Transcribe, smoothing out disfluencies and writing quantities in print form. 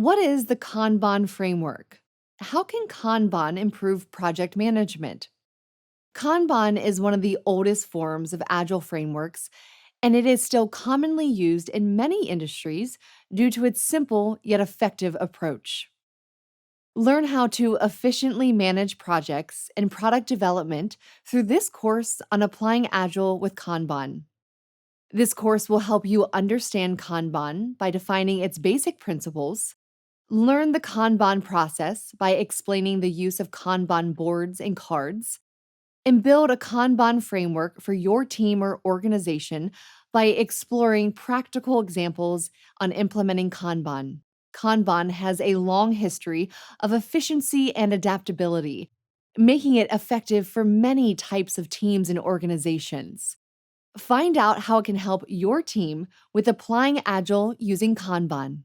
What is the Kanban framework? How can Kanban improve project management? Kanban is one of the oldest forms of Agile frameworks, and it is still commonly used in many industries due to its simple yet effective approach. Learn how to efficiently manage projects and product development through this course on applying Agile with Kanban. This course will help you understand Kanban by defining its basic principles. Learn the Kanban process by explaining the use of Kanban boards and cards, and build a Kanban framework for your team or organization by exploring practical examples on implementing Kanban. Kanban has a long history of efficiency and adaptability, making it effective for many types of teams and organizations. Find out how it can help your team with applying Agile using Kanban.